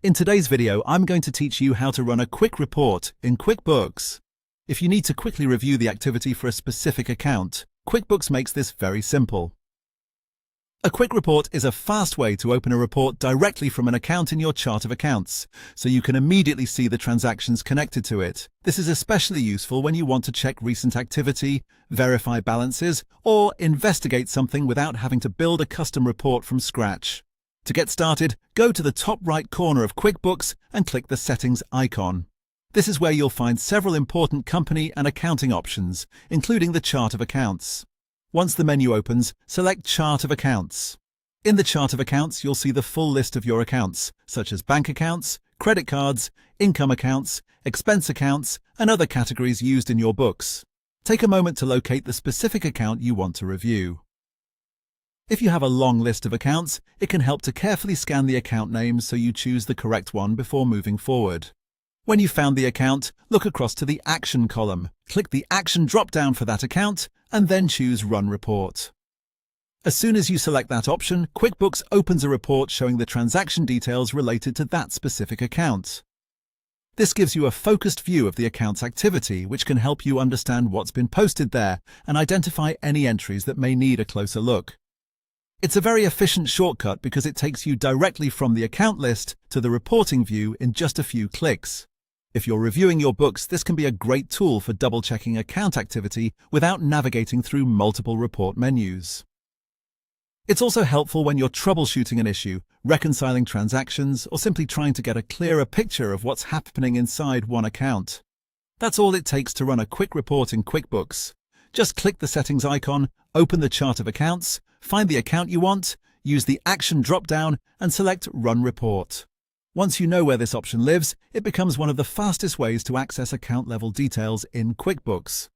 In today's video, I'm going to teach you how to run a quick report in QuickBooks. If you need to quickly review the activity for a specific account, QuickBooks makes this very simple. A quick report is a fast way to open a report directly from an account in your chart of accounts, so you can immediately see the transactions connected to it. This is especially useful when you want to check recent activity, verify balances, or investigate something without having to build a custom report from scratch. To get started, go to the top right corner of QuickBooks and click the Settings icon. This is where you'll find several important company and accounting options, including the Chart of Accounts. Once the menu opens, select Chart of Accounts. In the Chart of Accounts, you'll see the full list of your accounts, such as bank accounts, credit cards, income accounts, expense accounts, and other categories used in your books. Take a moment to locate the specific account you want to review. If you have a long list of accounts, it can help to carefully scan the account names so you choose the correct one before moving forward. When you've found the account, look across to the Action column. Click the Action drop-down for that account, and then choose Run Report. As soon as you select that option, QuickBooks opens a report showing the transaction details related to that specific account. This gives you a focused view of the account's activity, which can help you understand what's been posted there and identify any entries that may need a closer look. It's a very efficient shortcut because it takes you directly from the account list to the reporting view in just a few clicks. If you're reviewing your books, this can be a great tool for double-checking account activity without navigating through multiple report menus. It's also helpful when you're troubleshooting an issue, reconciling transactions, or simply trying to get a clearer picture of what's happening inside one account. That's all it takes to run a quick report in QuickBooks. Just click the Settings icon, open the Chart of Accounts, find the account you want, use the Action drop-down, and select Run Report. Once you know where this option lives, it becomes one of the fastest ways to access account-level details in QuickBooks.